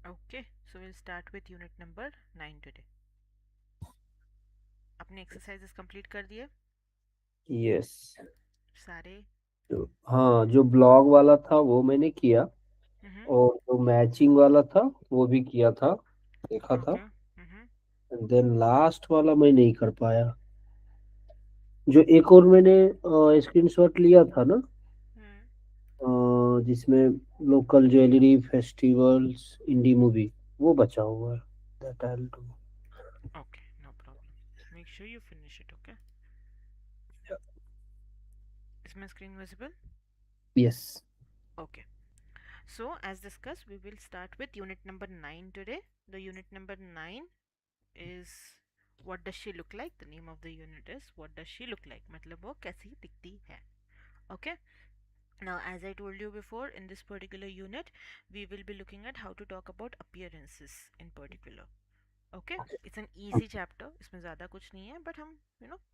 Okay, so we'll start with unit number 9 today. अपने exercises complete कर दिए yes. सारे? हाँ, जो ब्लॉग वाला था वो मैंने किया, हम्म। और जो मैचिंग वाला था वो भी किया था, देखा था। ओके। हम्म। देन लास्ट वाला मैं नहीं कर पाया। जो एक और मैंने स्क्रीनशॉट लिया था ना, हम्म। जिसमें local jewellery festivals indie movie, वो बचा हुआ है। That I will do. Okay, no problem, make sure you finish it. Okay, इसमें screen visible? Yes. Okay, so as discussed, we will start with unit number 9 today. The unit number 9 is what does she look like. The name of the unit is what does she look like, मतलब वो कैसी दिखती है. Okay, now as I told you before, in this particular unit we will be looking at how to talk about appearances in particular. Okay, it's an easy chapter, इसमें ज़्यादा कुछ नहीं है, बट हम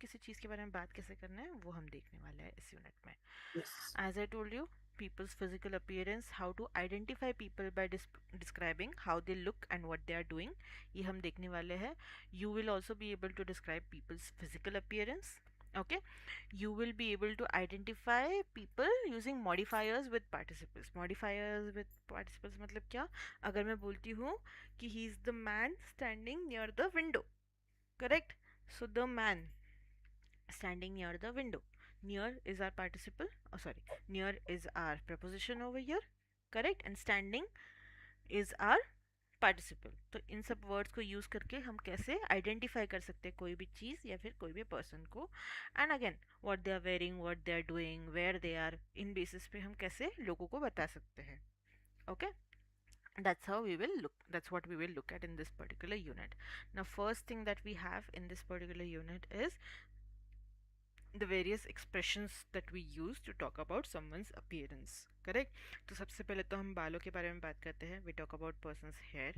किसी चीज़ के बारे में बात कैसे करना है वो हम देखने वाले हैं इस यूनिट में. Yes. As I told you, people's physical appearance, how to identify people by describing how they look and what they are doing, ये हम देखने वाले हैं. You will also be able to describe people's physical appearance. Okay, you will be able to identify people using modifiers with participles. Modifiers with participles मतलब क्या? अगर मैं बोलती हूँ कि he is the man standing near the window, correct? So the man standing near the window. Near is our participle. Oh, sorry. Near is our preposition over here, correct? And standing is our participle. तो इन सब words को use करके हम कैसे identify कर सकते हैं कोई भी चीज या फिर कोई भी पर्सन को. And again, what they are wearing, what they are doing, where they are, in basis पे हम कैसे लोगों को बता सकते हैं. Okay, that's how we will look, that's what we will look at in this particular unit. Now first thing that we have in this particular unit is the various expressions that we use to talk about someone's appearance, correct? तो सबसे पहले तो हम बालों के बारे में बात करते हैं. We talk about person's hair.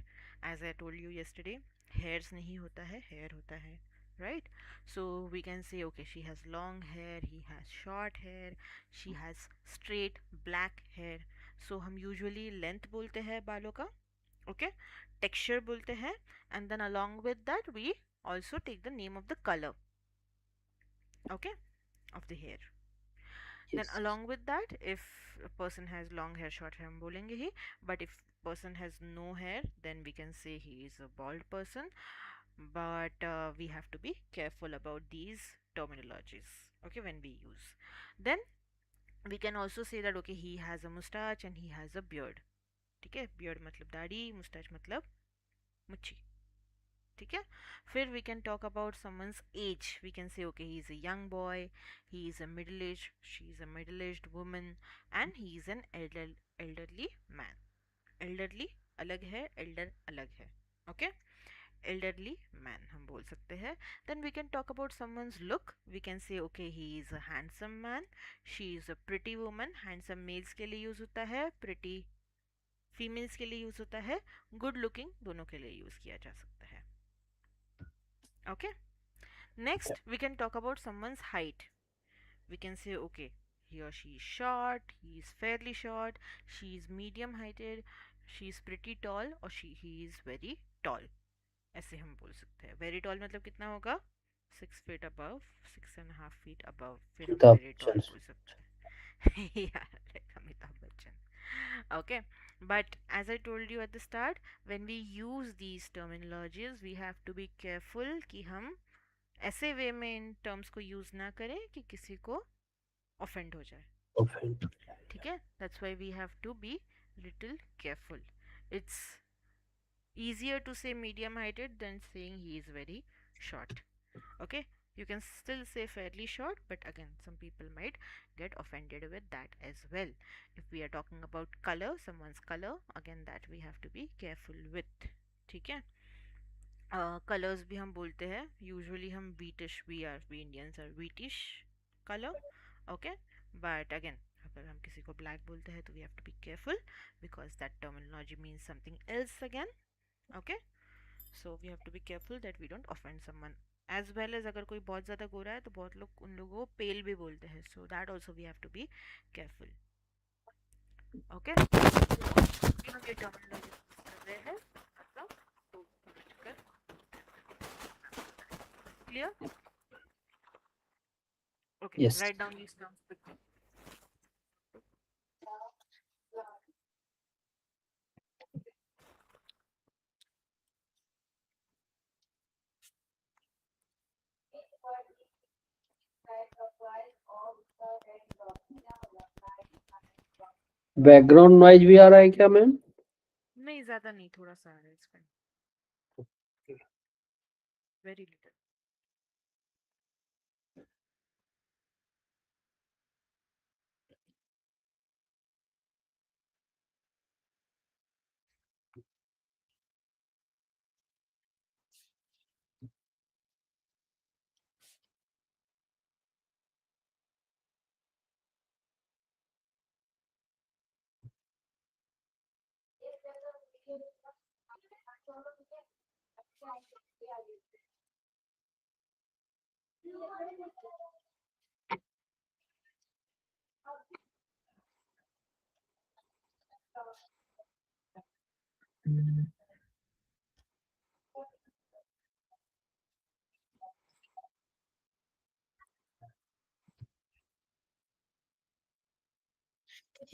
As I told you yesterday, hairs नहीं होता है, hair होता है, right? So we can say okay, she has long hair, he has short hair, she has straight black hair. So हम usually length बोलते हैं बालों का, okay? Texture बोलते हैं, and then along with that we also take the name of the color, okay, of the hair. Then yes. along with that, if a person has long hair, short hair, हम बोलेंगे ही. But if person has no hair, then we can say he is a bald person. But we have to be careful about these terminologies, okay, when we use. Then we can also say that okay, he has a mustache and he has a beard. ठीक है, beard मतलब दाढ़ी, mustache मतलब मुच्छी. ठीक है. फिर we can talk about someone's age. We can say okay, he is a young boy, he is a middle aged, she is a middle aged woman, and he is an elderly man. Elderly अलग है, elder अलग है. Okay, elderly man हम बोल सकते हैं. Then we can talk about someone's look. We can say okay, he is a handsome man, she is a pretty woman. Handsome males के लिए यूज होता है, pretty फीमेल्स के लिए यूज होता है, गुड लुकिंग दोनों के लिए यूज किया जा सकता है. Okay, next we can talk about someone's height. We can say okay, he or she is short, he is fairly short, she is medium heighted, she is pretty tall, or he is very tall. ऐसे हम बोल सकते हैं. Very tall मतलब कितना होगा? 6 feet above, 6.5 feet above, फिर हम अमिताभ वेरी बच्चन। टॉल बोल सकते हैं. यार, like Amitabh Bachchan. Okay, but as I told you at the start, when we use these terminologies we have to be careful कि हम ऐसे वे में इन टर्म्स को यूज ना करें कि किसी को ऑफेंड हो जाए. ऑफेंड। ठीक है, that's why we have to be little careful. It's easier to say medium heighted than saying he is very short. Okay, you can still say fairly short, but again some people might get offended with that as well. If we are talking about color, someone's color, again that we have to be careful with. ठीक है. Colours भी हम बोलते हैं usually हम wheatish, we Indians are wheatish colour. Okay, but again अगर हम किसी को ब्लैक बोलते हैं तो we have to be careful because that terminology means something else again. Okay, so we have to be careful that we don't offend someone. As well as अगर कोई बहुत ज़्यादा गोरा है तो बहुत लोग उन लोगों को पेल भी बोलते हैं, so that also we have to be careful. Okay, हम ये टर्मिनोलॉजी कर रहे हैं clear? Okay, Yes. write down these terms quickly. Background noise भी आ रहा है क्या मैम? नहीं ज्यादा नहीं, थोड़ा सा है, इट्स फाइन, वेरी लिटिल.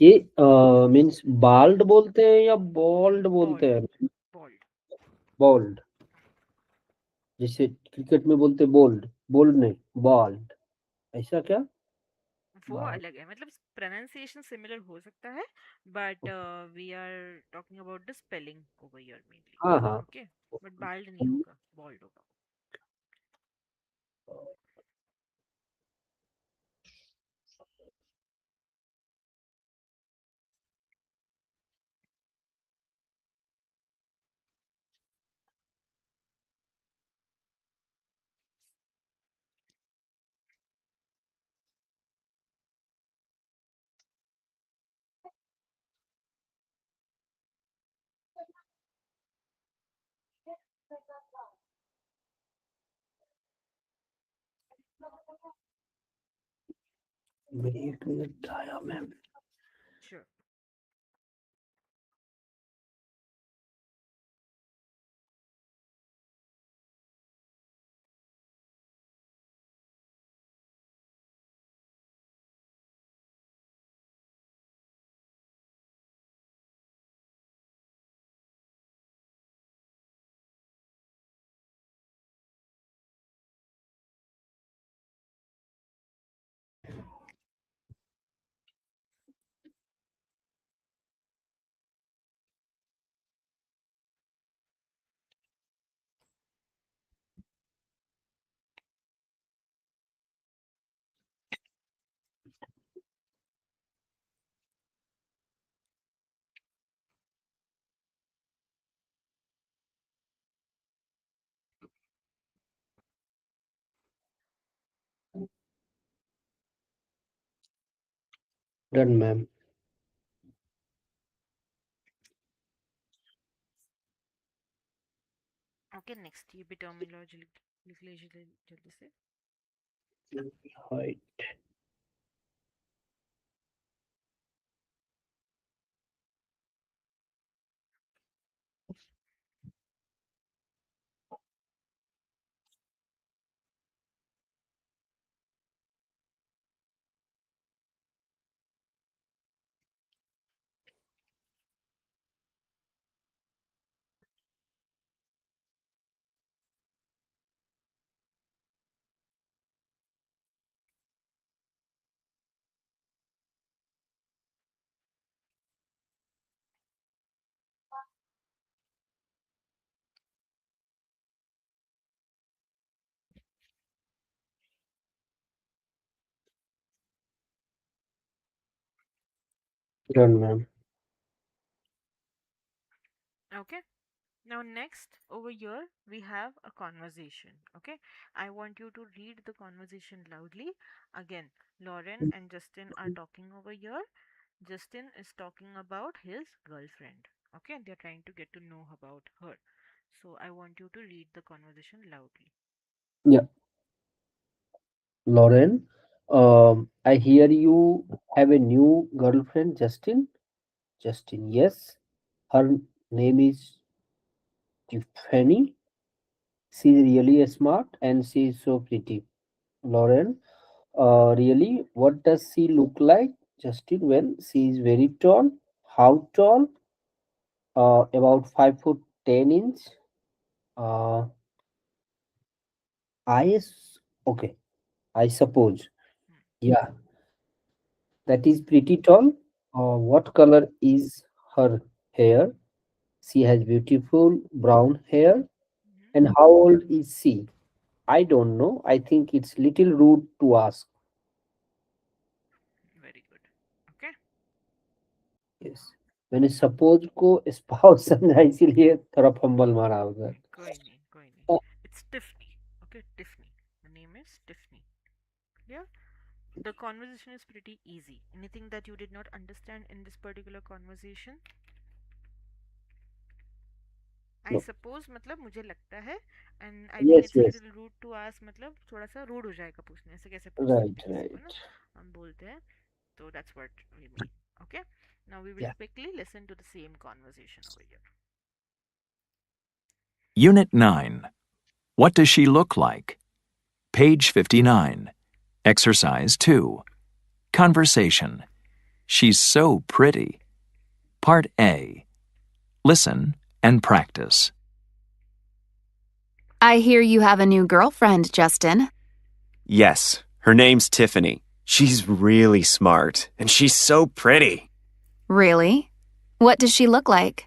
ये मीन्स बाल्ड बोलते हैं या बॉल्ड बोलते बॉल्ड. हैं? बॉल्ड. बॉल्ड, जैसे क्रिकेट में बोलते बोल्ड, बोल्ड नहीं, बॉल्ड, ऐसा क्या? वो बाल्ड। अलग है, मतलब प्रोनाउंसिएशन सिमिलर हो सकता है, but we are talking about the spelling over here mainly. हाँ हाँ। ओके, बट बाल्ड नहीं होगा, बॉल्ड होगा. मेरी 1 मिनट आया ma'am. Sure. Done ma'am. Okay, next ये भी टर्मिनोलॉजी लिख लीजिए जल्दी से. Height. Done ma'am. Okay. Now next over here we have a conversation. Okay, I want you to read the conversation loudly. Again, Lauren and Justin are talking over here. Justin is talking about his girlfriend. Okay, they're trying to get to know about her. So I want you to read the conversation loudly. Yeah, Lauren, I hear you have a new girlfriend, Justin. Justin, yes. Her name is Tiffany. She's really smart and she's so pretty. Lauren, really, what does she look like? Justin, well, she is very tall. How tall? About 5 foot 10 inch. Uh, okay, I suppose. Hmm. Yeah, that is pretty tall. What color is her hair? She has beautiful brown hair. Hmm. And how old is she? I don't know. I think it's little rude to ask. Very good. Okay. Yes. मैंने suppose को spouse समझा इसीलिए थोड़ा fumble मारा उधर. कोई नहीं, कोई नहीं. Uh, It's Tiffany. Okay, Tiffany. The name is Tiffany. Yeah. The conversation is pretty easy. Anything that you did not understand in this particular conversation? I no. suppose मतलब मुझे लगता है and I think Yes, it's a yes. little rude to ask मतलब थोड़ा सा rude हो जाएगा पूछने ऐसे कैसे पूछ Right, सकते हैं किसी को right. ना हम बोलते हैं तो that's what we mean. Okay, now we will Yeah. quickly listen to the same conversation over here. Unit 9. What does she look like? Page 59. Exercise 2. Conversation. She's so pretty. Part A. Listen and practice. I hear you have a new girlfriend, Justin. Yes, her name's Tiffany. She's really smart, and she's so pretty. Really? What does she look like?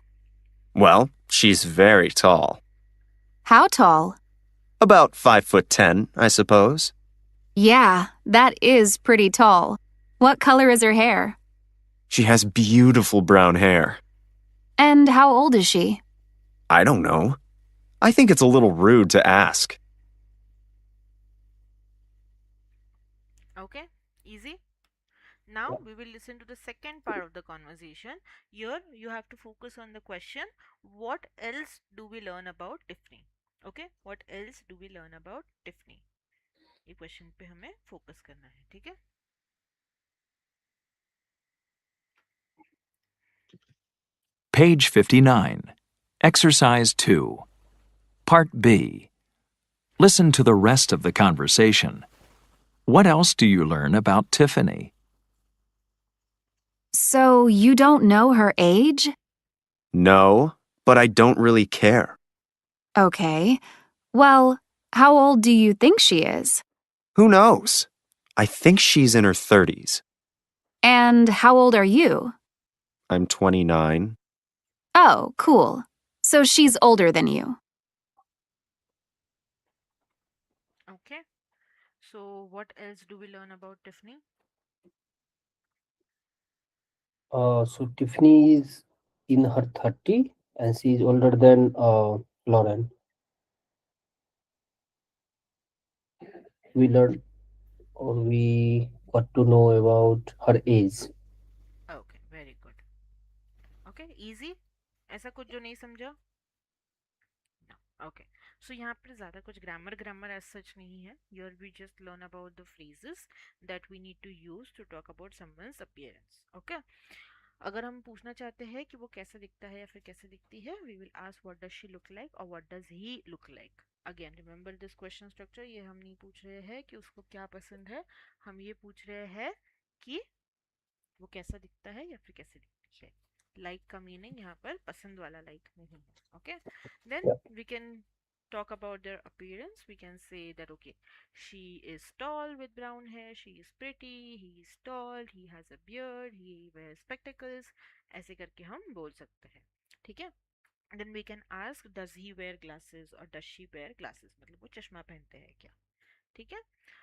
Well, she's very tall. How tall? About 5'10", I suppose. Yeah, that is pretty tall. What color is her hair? She has beautiful brown hair. And how old is she? I don't know. I think it's a little rude to ask. Okay, easy. Now we will listen to the second part of the conversation. Here you have to focus on the question, what else do we learn about Tiffany? Okay, what else do we learn about Tiffany? ये question पे हमें focus करना है, ठीक है? Page 59. Exercise 2. Part B. Listen to the rest of the conversation. What else do you learn about Tiffany? So you don't know her age? No, but I don't really care. Okay. Well, how old do you think she is? Who knows? I think she's in her 30s. And how old are you? I'm 29. Oh, cool. So she's older than you. Okay, so what else do we learn about Tiffany? So Tiffany is in her 30 and she is older than Lauren. We learned or we got to know about her age. Okay, very good. Okay, easy. ऐसा कुछ जो नहीं समझा? Okay, so यहाँ पर ज़्यादा कुछ grammar as such नहीं है. Here we just learn about the phrases that we need to use to talk about someone's appearance. Okay, अगर हम पूछना चाहते हैं कि वो कैसा दिखता है या फिर कैसे दिखती है, we will ask what does she look like or what does he look like. Again, remember this question structure. ये हम नहीं पूछ रहे हैं कि उसको क्या पसंद है, हम ये पूछ रहे हैं कि वो कैसा दिखता है या फिर कैसे दिखती है. लाइक का मीनिंग यहाँ पर पसंद वाला लाइक नहीं है. Okay, then Yeah. We can talk about their appearance. We can say that okay, she is tall with brown hair, she is pretty, he is tall, he has a beard, he wears spectacles. ऐसे करके हम बोल सकते हैं, ठीक है? Then we can ask does he wear glasses or does she wear glasses, मतलब वो चश्मा पहनते हैं क्या, ठीक है?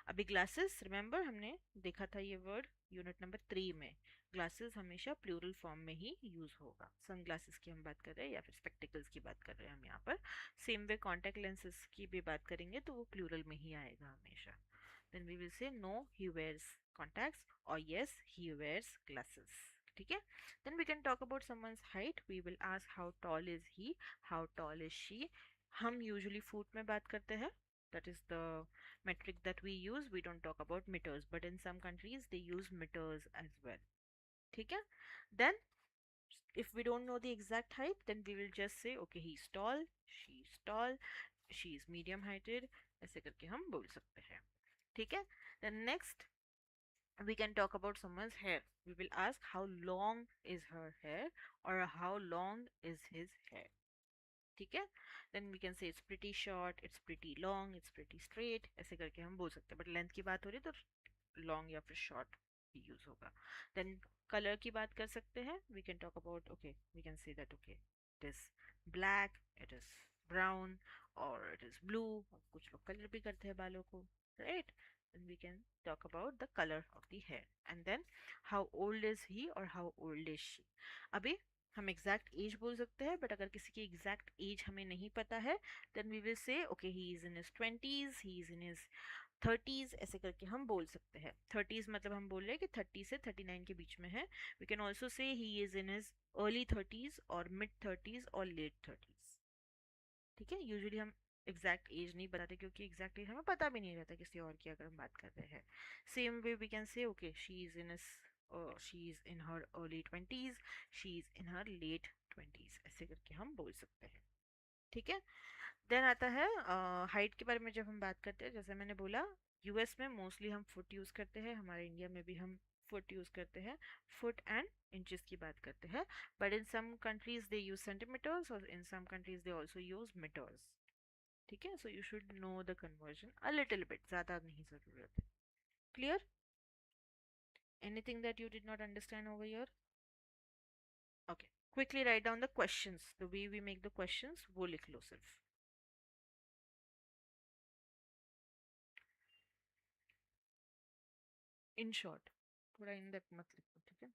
अभी ग्लासेस रिमेंबर हमने देखा था ये वर्ड यूनिट नंबर 3 में. ग्लासेस हमेशा प्लूरल फॉर्म में ही यूज होगा. सन ग्लासेस की हम बात कर रहे हैं या फिर स्पेक्टिकल्स की बात कर रहे हैं हम यहाँ पर. सेम वे कॉन्टेक्ट लेंसेज की भी बात करेंगे तो वो प्लूरल में ही आएगा हमेशा. Then we will say no he wears contacts और यस ही वेयर्स ग्लासेस, ठीक है? Then we can talk about someone's height. We will ask how tall is he, how tall is she. हम usually foot में बात करते हैं. That is the metric that we use. We don't talk about meters, but in some countries they use meters as well, ठीक है? Then if we don't know the exact height, then we will just say okay, he's tall, she's tall. She is medium heighted, ऐसे करके हम बोल सकते हैं. ठीक है. Then next we can talk about someone's hair. We will ask how long is her hair or how long is his hair. ठीक है. Then we can say it's pretty short, it's pretty long, it's pretty straight. ऐसे करके हम बोल सकते हैं. But length की बात हो रही है तो लॉन्ग या फिर शॉर्ट ही यूज होगा. देन कलर की बात कर सकते हैं. We can talk about, okay, we can say that okay it is black, it is brown और इट इज ब्लू. कुछ लोग कलर भी करते हैं बालों को, right. then we can talk about the color of the hair, and then how old is he or how old is she. अभी हम एग्जैक्ट एज बोल सकते हैं, बट अगर किसी की एग्जैक्ट एज हमें नहीं पता है then we will say okay he is in his 20s, he is in his 30s. ऐसे करके हम बोल सकते हैं. 30s मतलब हम बोल रहे हैं कि 30 से 39 के बीच में है. We can also say he is in his early 30s और मिड 30s और लेट 30s. ठीक है. यूजुअली हम एग्जैक्ट एज नहीं बताते क्योंकि एग्जैक्ट एज हमें पता भी नहीं रहता किसी और की अगर हम बात कर रहे हैं. Same way we can say okay she is in her early 20s, she is in her late 20s. ऐसे करके हम बोल सकते हैं. ठीक है. देन आता है हाइट के बारे में. जब हम बात करते हैं, जैसे मैंने बोला, यूएस में मोस्टली हम फुट यूज़ करते हैं, हमारे इंडिया में भी हम फुट यूज़ करते हैं. फुट एंड इंचेस की बात करते हैं. But in some countries they use centimetres और in some countries they also use metres. ठीक है. So you should know the conversion a little bit, ज़्यादा नहीं ज़रूरत है. Clear? Anything that you did not understand over here? Okay. Quickly write down the questions. The way we make the questions वो लिख लो सिर्फ. In short, थोड़ा in depth मत लिखो. ठीक है.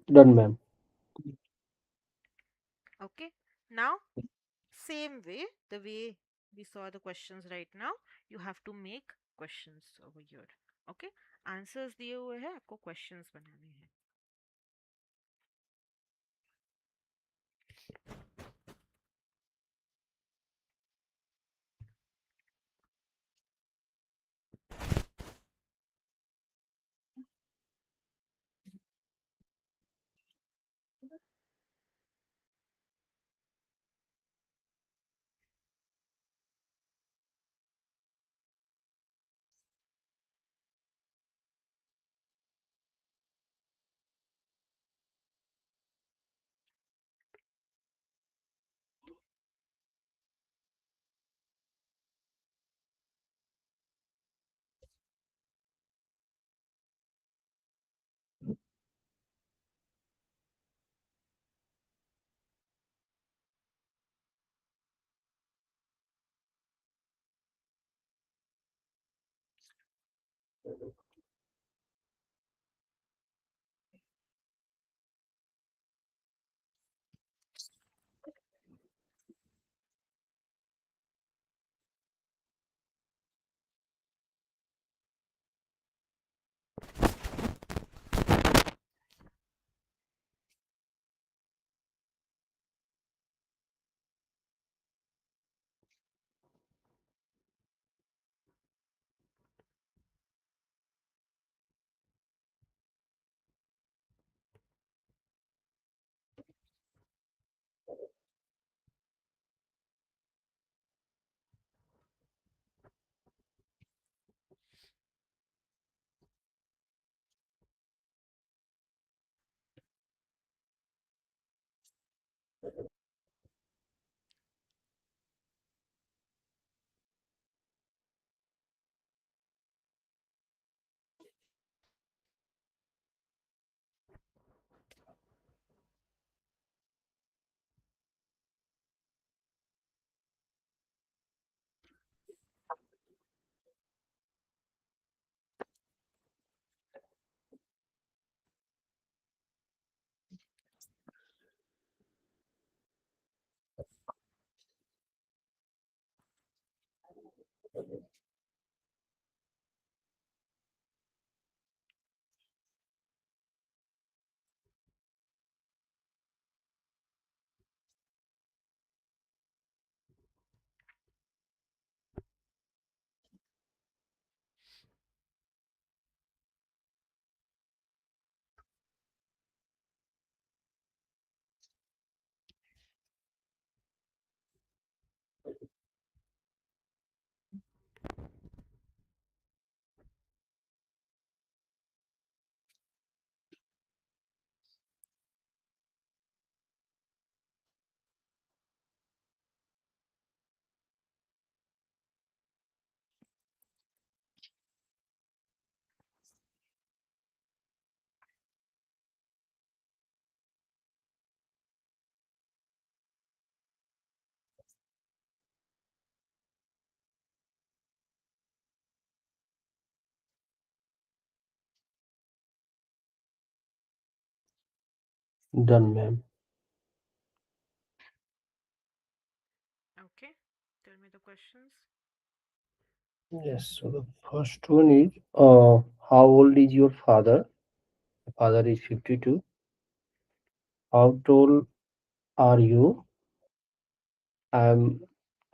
Done, ma'am. Okay. Now, same way, the way we saw the questions right now, you have to make questions over here. Okay. Answers दिए हुए हैं, आपको क्वेश्चंस बनाने हैं. Done, ma'am. Okay, tell me the questions. Yes. So the first one is, how old is your father? Father is 52. How tall are you? I'm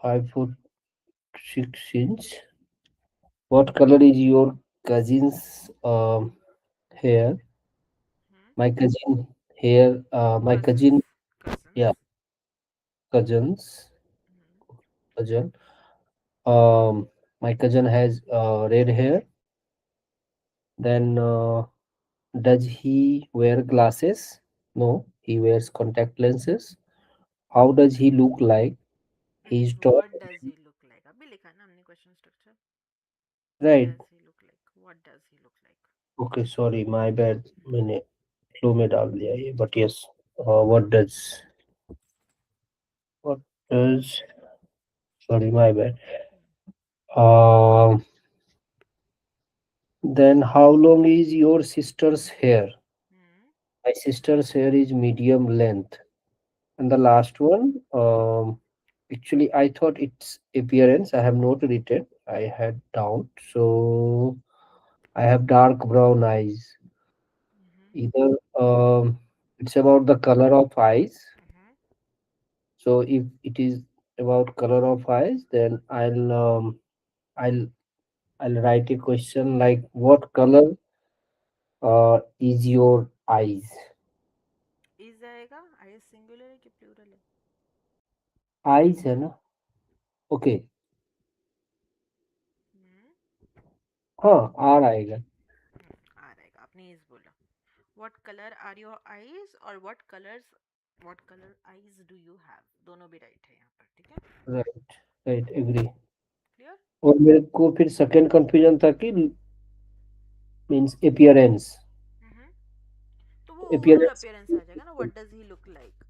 5 foot 6 inch. What color is your cousin's hair? Hmm? My cousin hair. My Cousins. cousin. Cousins. Yeah, cousins. Hmm. Cousin. My cousin has red hair. Then, does he wear glasses? No, he wears contact lenses. How does he look like? It He's is tall. what does he look like? अभी लिखा है ना हमने question structure. What Right. does he look like? What does he look like? Okay, sorry, my bad. मैंने flow में डाल दिया ये. But yes, what does sorry, my bad. Um, then how long is your sister's hair? Hmm. My sister's hair is medium length. And the last one, actually, I thought it's appearance. I have not written. I had doubt. So I have dark brown eyes. Hmm. Either it's about the color of eyes. Hmm. So if it is about color of eyes, then I'll I'll write a question like, what color is your eyes? Is आएगा? I singular है कि plural है? Eyes है ना? Okay. Hmm. हाँ, R आएगा. आ रहेगा. आपने इस बोला. What color are your eyes or what color eyes do you have? दोनों भी right है यहाँ पर. ठीक है? Right. Right. Agree. Clear? और मेरे को फिर सेकंड कंफ्यूजन था कि मींस अपीयरेंस. हम्म. तो वो ओवरऑल अपीयरेंस. अपीयरेंस आ जाएगा ना. What does he look like?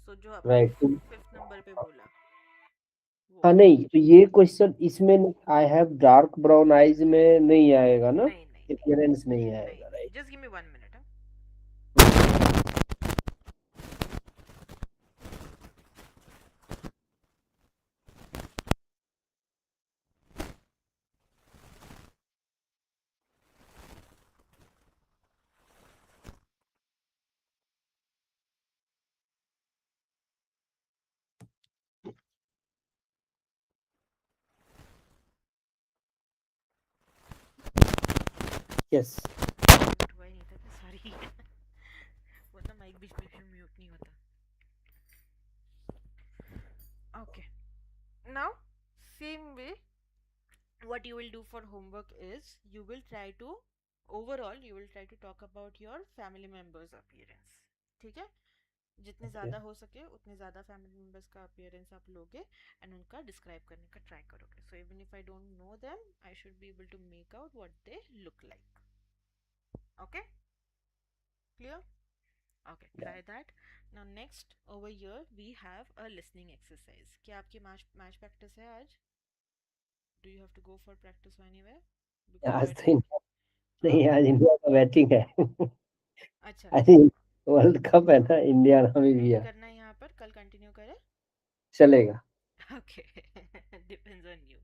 So जो आपने राइट. फिफ्थ नंबर पे बोला वो. हाँ नहीं, तो ये क्वेश्चन इसमें I have dark brown eyes में नहीं आएगा ना. नहीं नहीं. नहीं क्लियरेंस नहीं नहीं आएगा, नहीं, right? Just give me 1 minute. Yes. Mute हुआ ही नहीं था, सॉरी। वरना माइक बीच बीच में म्यूट नहीं होता। Okay, now same way what you will do for homework is you will try to overall you will try to talk about your family members appearance, ठीक है? जितने ओके। ज़्यादा हो सके उतने ज़्यादा फैमिली मेम्बर्स का अपीयरेंस आप लोगे एंड उनका डिस्क्राइब करने का ट्राई करोगे. So even if I don't know them I should be able to make out what they look like. Okay, clear? Okay, try that. Now next over here we have a listening exercise. क्या आपकी match practice है आज? Do you have to go for practice or anywhere? Because you आज are तो doing. हाँ, नहीं, आज India का बैटिंग है। अच्छा, आई थिंक वर्ल्ड कप है ना, इंडिया ना भी एंड गया। करना है यहाँ पर, कल कंटिन्यू करें? चलेगा। Okay, depends on you.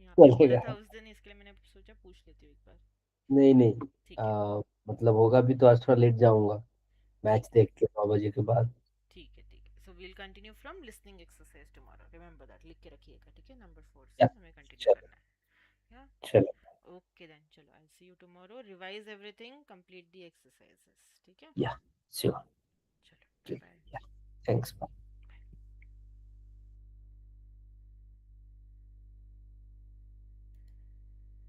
यहाँ पे बोला चलेगा। था उस दिन, इसके लिए मैंने सोचा पूछ लेती हूँ एक बार. नहीं नहीं, ठीक है, मतलब होगा भी तो आज थोड़ा लेट जाऊंगा ठीक मैच है, देख के 9 बजे के बाद। ठीक है, ठीक है. So we'll continue from listening exercise tomorrow. Remember that, लिख के रखिएगा, ठीक है? नंबर 4 या, से हमें कंटिन्यू चलो। करना है. या चलो। ओके देन, चलो I see you tomorrow. Revise everything, complete the exercises, ठीक है? या, श्योर। चलो, बाय बाय. या, थैंक्स।